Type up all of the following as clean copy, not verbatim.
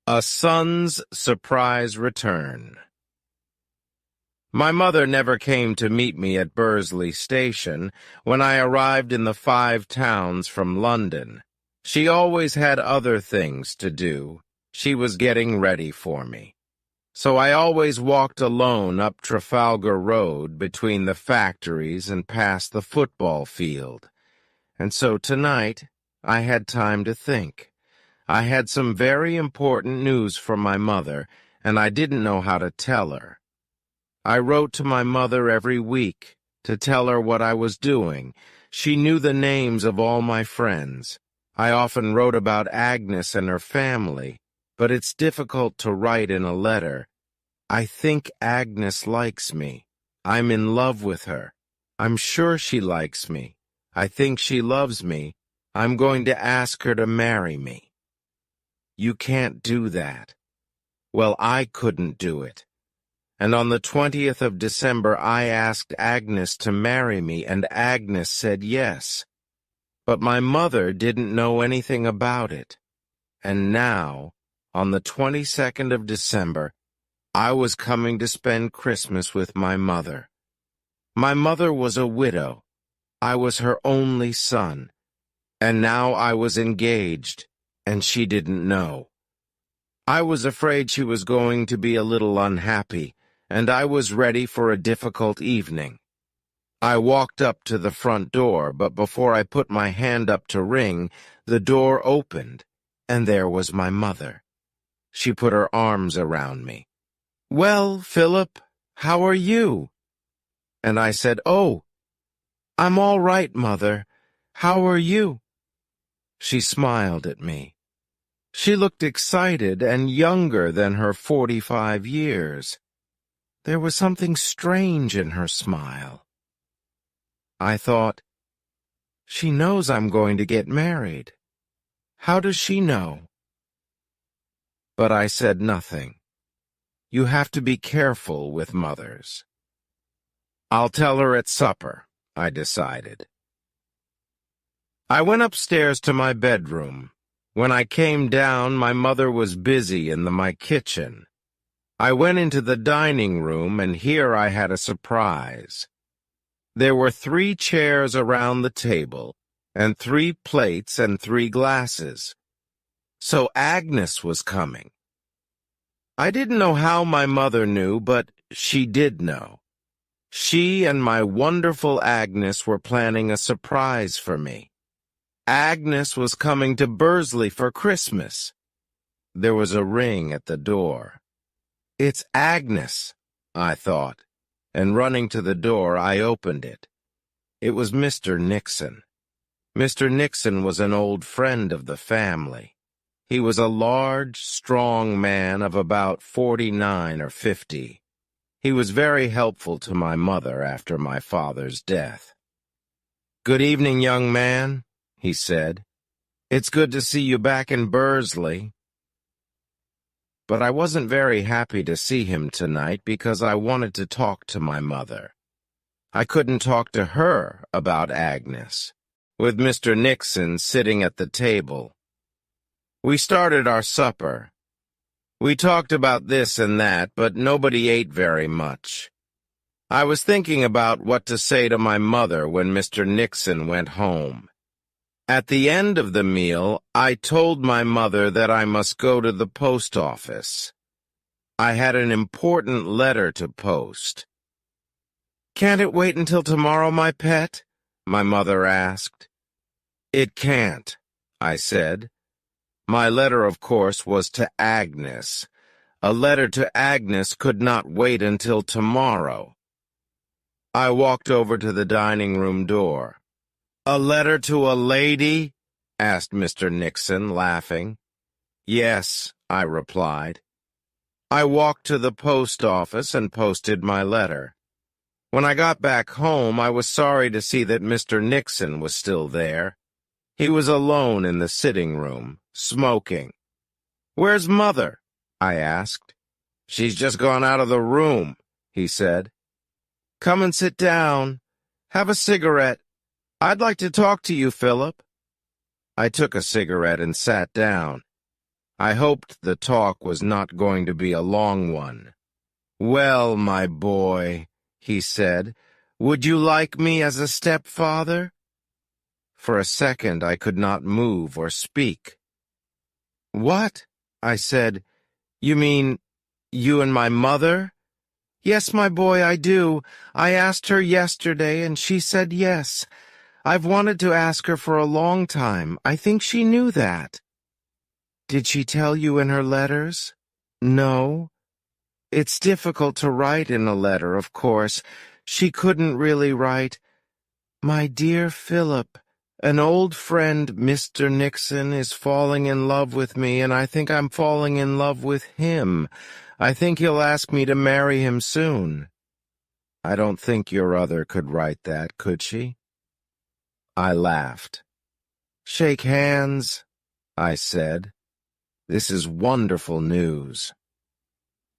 A son's surprise return. My mother never came to meet me at Bursley Station when I arrived in the Five Towns from London. She always had other things to do. She was getting ready for me. So I always walked alone up Trafalgar Road between the factories and past the football field. And so tonight, I had time to think. I had some very important news from my mother, and I didn't know how to tell her. I wrote to my mother every week to tell her what I was doing. She knew the names of all my friends. I often wrote about Agnes and her family, but it's difficult to write in a letter. I think Agnes likes me. I'm in love with her. I'm sure she likes me. I think she loves me. I'm going to ask her to marry me. You can't do that. Well, I couldn't do it. And on the 20th of December, I asked Agnes to marry me, and Agnes said yes. But my mother didn't know anything about it. And now, on the 22nd of December, I was coming to spend Christmas with my mother. My mother was a widow. I was her only son. And now I was engaged, and she didn't know. I was afraid she was going to be a little unhappy, and I was ready for a difficult evening. I walked up to the front door, but before I put my hand up to ring, the door opened, and there was my mother. She put her arms around me. "Well, Philip, how are you?" And I said, "Oh, I'm all right, Mother. How are you?" She smiled at me. She looked excited and younger than her 45 years. There was something strange in her smile. I thought, she knows I'm going to get married. How does she know? But I said nothing. You have to be careful with mothers. I'll tell her at supper, I decided. I went upstairs to my bedroom. When I came down, my mother was busy in my kitchen. I went into the dining room, and here I had a surprise. There were 3 chairs around the table, and 3 plates and 3 glasses. So Agnes was coming. I didn't know how my mother knew, but she did know. She and my wonderful Agnes were planning a surprise for me. Agnes was coming to Bursley for Christmas. There was a ring at the door. It's Agnes, I thought, and running to the door, I opened it. It was Mr. Nixon. Mr. Nixon was an old friend of the family. He was a large, strong man of about 49 or 50. He was very helpful to my mother after my father's death. "Good evening, young man," he said. "It's good to see you back in Bursley." But I wasn't very happy to see him tonight because I wanted to talk to my mother. I couldn't talk to her about Agnes, with Mr. Nixon sitting at the table. We started our supper. We talked about this and that, but nobody ate very much. I was thinking about what to say to my mother when Mr. Nixon went home. At the end of the meal, I told my mother that I must go to the post office. I had an important letter to post. "Can't it wait until tomorrow, my pet?" my mother asked. "It can't," I said. My letter, of course, was to Agnes. A letter to Agnes could not wait until tomorrow. I walked over to the dining room door. "A letter to a lady?" asked Mr. Nixon, laughing. "Yes," I replied. I walked to the post office and posted my letter. When I got back home, I was sorry to see that Mr. Nixon was still there. He was alone in the sitting room, smoking. "Where's Mother?" I asked. "She's just gone out of the room," he said. "Come and sit down. Have a cigarette. I'd like to talk to you, Philip." I took a cigarette and sat down. I hoped the talk was not going to be a long one. "Well, my boy," he said, "would you like me as a stepfather?" For a second I could not move or speak. "What?" I said. "You mean you and my mother?" "Yes, my boy, I do. I asked her yesterday, and she said yes. I've wanted to ask her for a long time. I think she knew that." "Did she tell you in her letters?" "No. It's difficult to write in a letter, of course. She couldn't really write, 'My dear Philip, an old friend, Mr. Nixon, is falling in love with me, and I think I'm falling in love with him. I think he'll ask me to marry him soon.' I don't think your other could write that, could she?" I laughed. "Shake hands," I said. "This is wonderful news."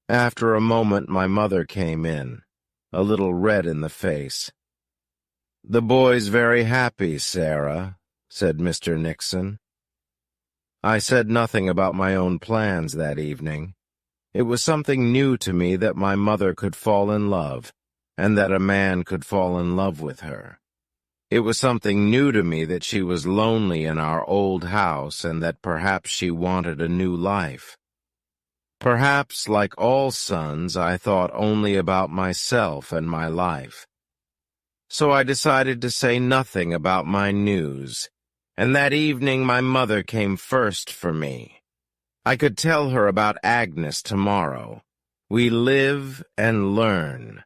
After a moment my mother came in, a little red in the face. "The boy's very happy, Sarah," said Mr. Nixon. I said nothing about my own plans that evening. It was something new to me that my mother could fall in love, and that a man could fall in love with her. It was something new to me that she was lonely in our old house and that perhaps she wanted a new life. Perhaps, like all sons, I thought only about myself and my life. So I decided to say nothing about my news, and that evening my mother came first for me. I could tell her about Agnes tomorrow. We live and learn.